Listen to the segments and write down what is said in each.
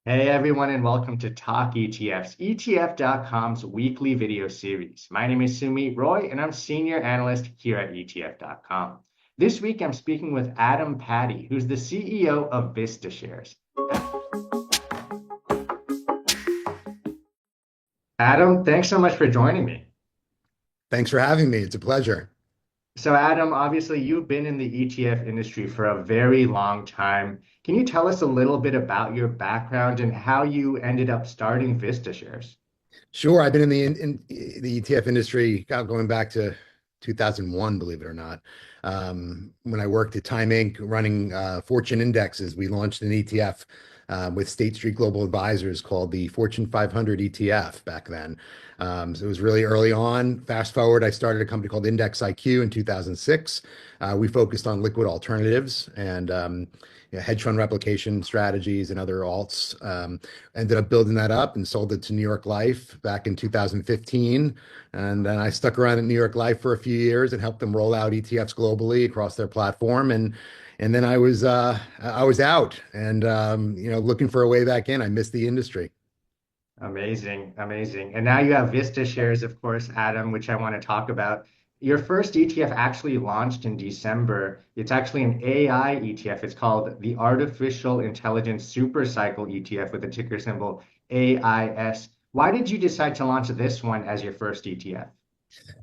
Hey everyone, and welcome to Talk ETFs, ETF.com's weekly video series. My name is Sumit Roy, and I'm Senior Analyst here at ETF.com. This week, I'm speaking with Patti, who's the CEO of VistaShares. Adam, thanks so much for joining me. Thanks for having me. It's a pleasure. So, Adam, obviously, you've been in the ETF industry for a very long time. Can you tell us a little bit about your background and how you ended up starting VistaShares? Sure, I've been in the ETF industry going back to 2001, believe it or not. When I worked at Time Inc. running Fortune indexes, we launched an ETF with State Street Global Advisors called the Fortune 500 ETF back then. So it was really early on. Fast forward, I started a company called Index IQ in 2006. We focused on liquid alternatives and hedge fund replication strategies and other alts. Ended up building that up and sold it to New York Life back in 2015. And then I stuck around at New York Life for a few years and helped them roll out ETFs globally across their platform. And then I was out and looking for a way back in. I missed the industry. Amazing, amazing. And now you have Vista shares, of course, Adam, which I want to talk about. Your first ETF actually launched in December. It's actually an AI ETF. It's called the Artificial Intelligence Super Cycle ETF with the ticker symbol AIS. Why did you decide to launch this one as your first ETF?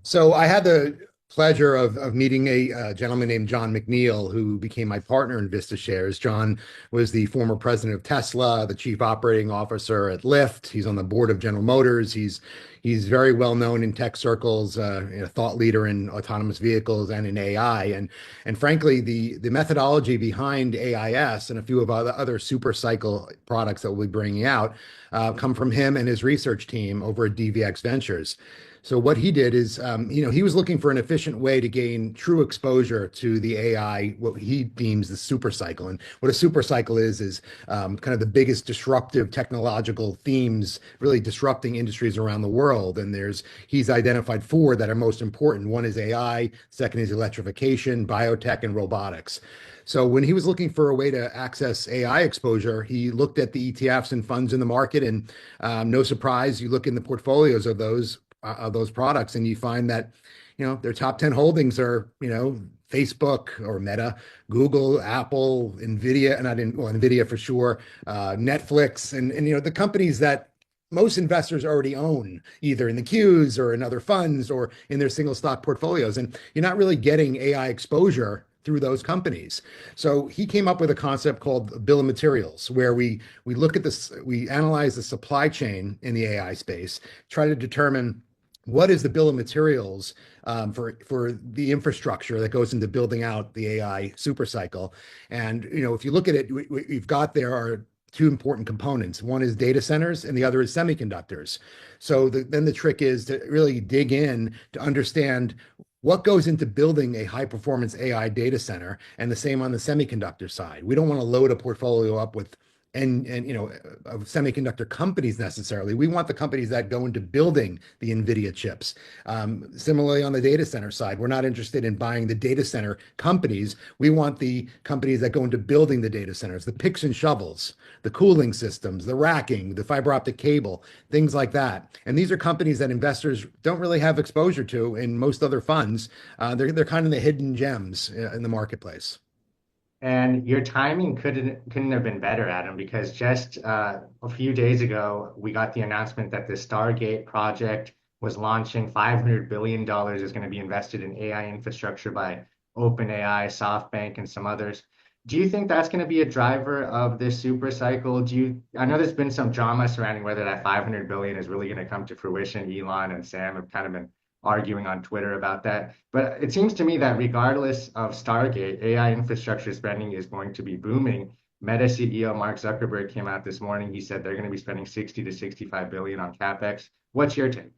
So I had the pleasure of meeting a gentleman named John McNeil, who became my partner in VistaShares. John was the former president of Tesla, the chief operating officer at Lyft. He's on the board of General Motors. He's very well known in tech circles, a thought leader in autonomous vehicles and in AI. And frankly, the methodology behind AIS and a few of other super cycle products that we'll be bringing out come from him and his research team over at DVX Ventures. So what he did is, he was looking for an efficient way to gain true exposure to the AI, what he deems the super cycle. And what a super cycle is kind of the biggest disruptive technological themes, really disrupting industries around the world. And he's identified four that are most important. One is AI, second is electrification, biotech, and robotics. So when he was looking for a way to access AI exposure, he looked at the ETFs and funds in the market, and no surprise, you look in the portfolios of those products, and you find that their top 10 holdings are Facebook or Meta, Google, Apple, Nvidia, and I didn't well, Nvidia for sure, Netflix, and the companies that most investors already own, either in the queues or in other funds or in their single stock portfolios. And you're not really getting AI exposure through those companies. So he came up with a concept called bill of materials, where we look at this, we analyze the supply chain in the AI space, try to determine what is the bill of materials for the infrastructure that goes into building out the AI supercycle. And if you look at it, we've got there are two important components. One is data centers, and the other is semiconductors. So then the trick is to really dig in to understand what goes into building a high performance AI data center, and the same on the semiconductor side. We don't want to load a portfolio up with of semiconductor companies necessarily. We want the companies that go into building the NVIDIA chips. Similarly, on the data center side, we're not interested in buying the data center companies. We want the companies that go into building the data centers, the picks and shovels, the cooling systems, the racking, the fiber optic cable, things like that. And these are companies that investors don't really have exposure to in most other funds. They're kind of the hidden gems in the marketplace. And your timing couldn't have been better, Adam, because just a few days ago we got the announcement that the Stargate project was launching. $500 billion is going to be invested in AI infrastructure by OpenAI, SoftBank, and some others. Do you think that's going to be a driver of this super cycle? I know there's been some drama surrounding whether that 500 billion is really going to come to fruition. Elon and Sam have kind of been arguing on Twitter about that. But it seems to me that regardless of Stargate, AI infrastructure spending is going to be booming. Meta CEO Mark Zuckerberg came out this morning. He said they're going to be spending 60 to 65 billion on capex. What's your take?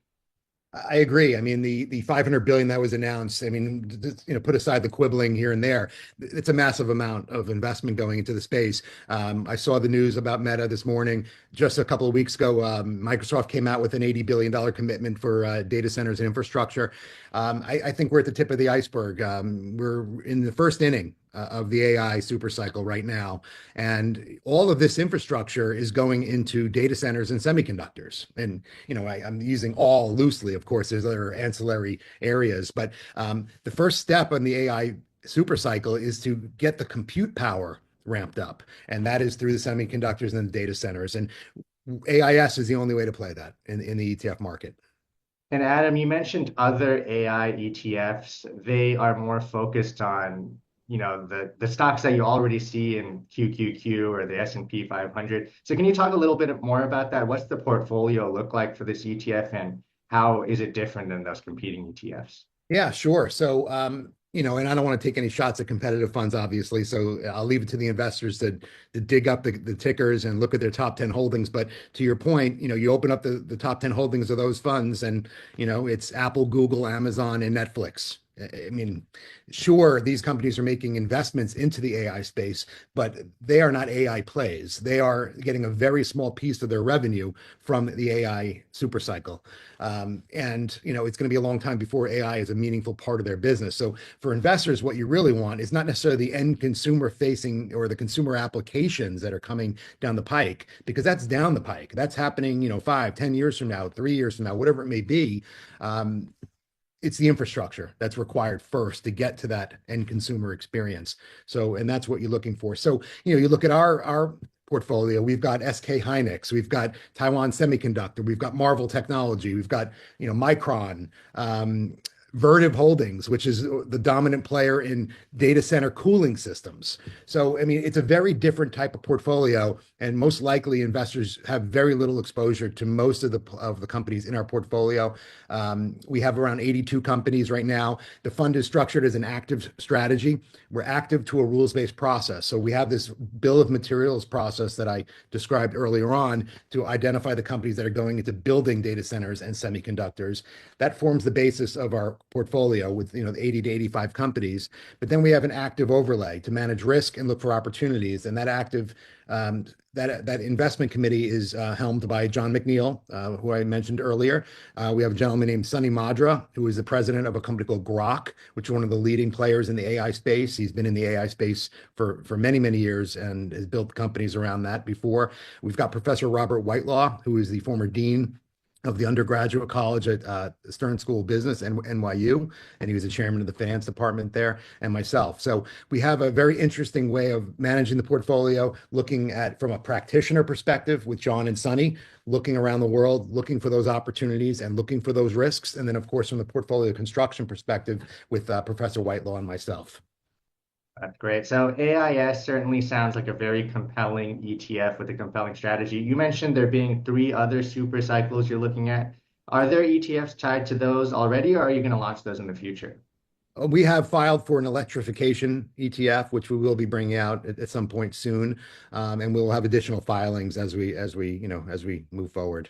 I agree. I mean, the 500 billion that was announced, I mean, put aside the quibbling here and there, it's a massive amount of investment going into the space. I saw the news about Meta this morning. Just a couple of weeks ago, Microsoft came out with an $80 billion commitment for data centers and infrastructure. I think we're at the tip of the iceberg. We're in the first inning of the AI super cycle right now. And all of this infrastructure is going into data centers and semiconductors. And, I'm using all loosely, of course, there's other ancillary areas, but the first step on the AI super cycle is to get the compute power ramped up. And that is through the semiconductors and the data centers. And AIS is the only way to play that in the ETF market. And Adam, you mentioned other AI ETFs. They are more focused on, the stocks that you already see in QQQ or the S&P 500. So can you talk a little bit more about that? What's the portfolio look like for this ETF and how is it different than those competing ETFs? Yeah, sure. So, and I don't want to take any shots at competitive funds, obviously. So I'll leave it to the investors to dig up the tickers and look at their top 10 holdings. But to your point, you open up the top 10 holdings of those funds and, it's Apple, Google, Amazon, and Netflix. I mean, sure, these companies are making investments into the AI space, but they are not AI plays. They are getting a very small piece of their revenue from the AI supercycle. And it's going to be a long time before AI is a meaningful part of their business. So for investors, what you really want is not necessarily the end consumer facing or the consumer applications that are coming down the pike, because that's down the pike. That's happening, 5, 10 years from now, 3 years from now, whatever it may be. It's the infrastructure that's required first to get to that end consumer experience. So, and that's what you're looking for. So, you look at our portfolio, we've got SK Hynix, we've got Taiwan Semiconductor, we've got Marvel Technology, we've got, Micron, Vertiv Holdings, which is the dominant player in data center cooling systems. So, I mean, it's a very different type of portfolio, and most likely investors have very little exposure to most of the companies in our portfolio. We have around 82 companies right now. The fund is structured as an active strategy. We're active to a rules-based process. So we have this bill of materials process that I described earlier on to identify the companies that are going into building data centers and semiconductors. That forms the basis of our portfolio with the 80 to 85 companies. But then we have an active overlay to manage risk and look for opportunities. And that active that investment committee is helmed by John McNeil, who I mentioned earlier. We have a gentleman named Sunny Madra, who is the president of a company called Grok, which is one of the leading players in the AI space. He's been in the AI space for many, many years and has built companies around that before. We've got Professor Robert Whitelaw, who is the former dean of the undergraduate college at Stern School of Business and NYU, and he was the chairman of the finance department there, and myself. So we have a very interesting way of managing the portfolio, looking at from a practitioner perspective with John and Sunny, looking around the world, looking for those opportunities and looking for those risks, and then of course from the portfolio construction perspective with Professor Whitelaw and myself. That's great. So AIS certainly sounds like a very compelling ETF with a compelling strategy. You mentioned there being three other super cycles you're looking at. Are there ETFs tied to those already, or are you going to launch those in the future? We have filed for an electrification ETF, which we will be bringing out at some point soon, and we'll have additional filings as we move forward.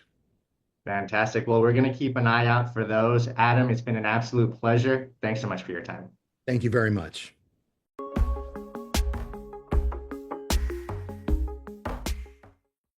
Fantastic. Well, we're going to keep an eye out for those. Adam, it's been an absolute pleasure. Thanks so much for your time. Thank you very much.